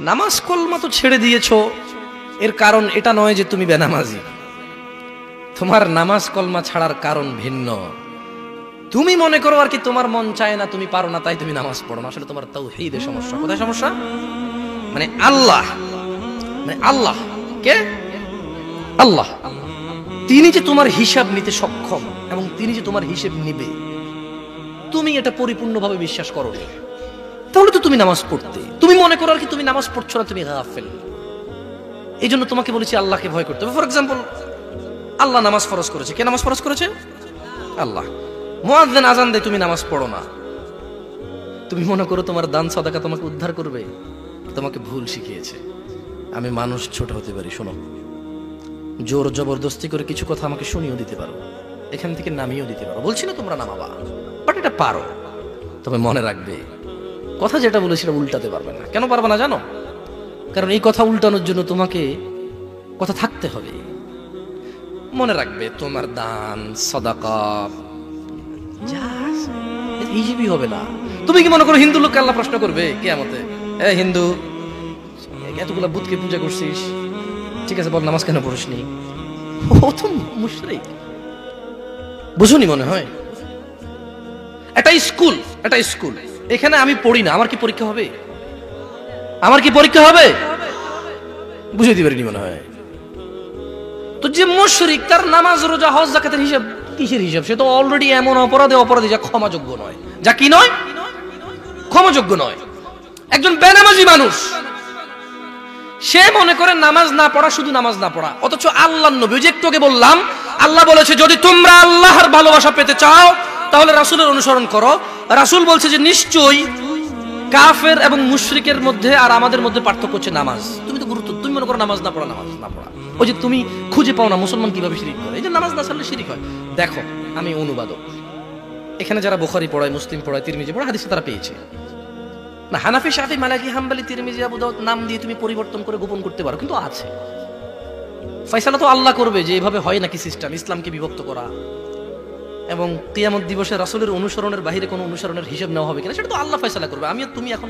নামাজ কলমা তো ছেড়ে দিয়েছো, এর কারণ এটা নয় যে তুমি বেনামাজি। তোমার নামাজ কলমা ছাড়ার কারণ ভিন্ন। তুমি মনে করো আর কি তোমার মন চায় না, তুমি পারো না, তাই তুমি নামাজ পড়ো না। আসলে তোমার তাওহীদের সমস্যা। কোথায় সমস্যা? মানে আল্লাহ, কে? আল্লাহ। তিনি যে তোমার হিসাব নিতে সক্ষম এবং তিনি যে তোমার হিসেব নিবে, তুমি এটা পরিপূর্ণভাবে বিশ্বাস করো, তাহলে তো তুমি নামাজ পড়তে। তুমি মনে করো আর কি তুমি নামাজ পড়ছো না, তুমি গাফেল। এই জন্য তোমাকে বলেছি আল্লাহকে ভয় করতে হবে। ফর এক্সাম্পল, আল্লাহ নামাজ ফরজ করেছে। কে নামাজ ফরজ করেছে? আল্লাহ। মুয়াজ্জিন আজান দেয়, তুমি নামাজ পড়ো না। তুমি মনে করো তোমার দান সাদাকা তোমাকে উদ্ধার করবে? তোমাকে ভুল শিখিয়েছে। আমি মানুষ, ছোট হতে পারি। শোনো, জোর জবরদস্তি করে কিছু কথা আমাকে শুনিয়েও দিতে পারো, এখান থেকে নামিয়েও দিতে পারো। বলছি না তোমরা নামাবা, বাট এটা পারো। তবে মনে রাখবে, কথা যেটা বলে সেটা উল্টাতে পারবে না। কেন পারবে না জানো? কারণ এই কথা উল্টানোর জন্য তোমাকে কথা থাকতে হবে। মনে রাখবে, তোমার দান সাদাকা হিসেবই হবে না। তুমি কি মনে করো হিন্দু লোককে আল্লাহ প্রশ্ন করবে কিয়ামতে, এ হিন্দু, এতগুলা বুতকে পূজা করছিস, ঠিক আছে বল নামাজ কেন পড়িসনি? ও তো মুশরিক। বুঝুনি মনে হয়? এটা স্কুল, এখানে আমি পড়ি না, আমার কি পরীক্ষা হবে? বুঝে দিতে পারিনি মনে হয়। তো যে মুশরিক, তার নামাজ রোজা হজ যাকাতের হিসাব কিসের হিসাব? সে তো অলরেডি এমন অপরাধী যা ক্ষমাযোগ্য নয়। যা কি নয়? ক্ষমাযোগ্য নয়। একজন বেনামাজি মানুষ, সে মনে করে নামাজ না পড়া শুধু নামাজ না পড়া, অথচ আল্লাহর নবী, যে একটু আগে বললাম, আল্লাহ বলেছে যদি তোমরা আল্লাহর ভালোবাসা পেতে চাও তাহলে রাসূলের অনুসরণ করো। রাসূল বলছে যে নিশ্চয়ই কাফের এবং মুশরিকের মধ্যে আর আমাদের মধ্যে পার্থক্য হচ্ছে নামাজ। তুমি মনে করো নামাজ না পড়া। ওই যে তুমি খুঁজে পাও না মুসলমান কিভাবে শিরিক করে, এই যে নামাজ না ছাড়লে শিরিক হয়। দেখো, আমি অনুবাদক, এখানে যারা বুখারী পড়ায়, মুসলিম পড়ায়, তিরমিজি পড়ায়, হাদিস তারা পেয়েছে না। হানাফি, শাফি, মালিকি, হাম্বলি, তিরমিজি, আবু দাউদ নাম দিয়ে তুমি পরিবর্তন করে গোপন করতে পারো, কিন্তু আছে। ফয়সালা তো আল্লাহ করবে যে এভাবে হয় নাকি সিস্টেম, ইসলামকে বিভক্ত করা এবং কিয়ামত দিবসে রাসূলের অনুসরণের বাইরে কোনো অনুসরণের হিসাব নেওয়া হবে কিনা, সেটা তো আল্লাহ ফয়সালা করবে। আমি আর তুমি এখন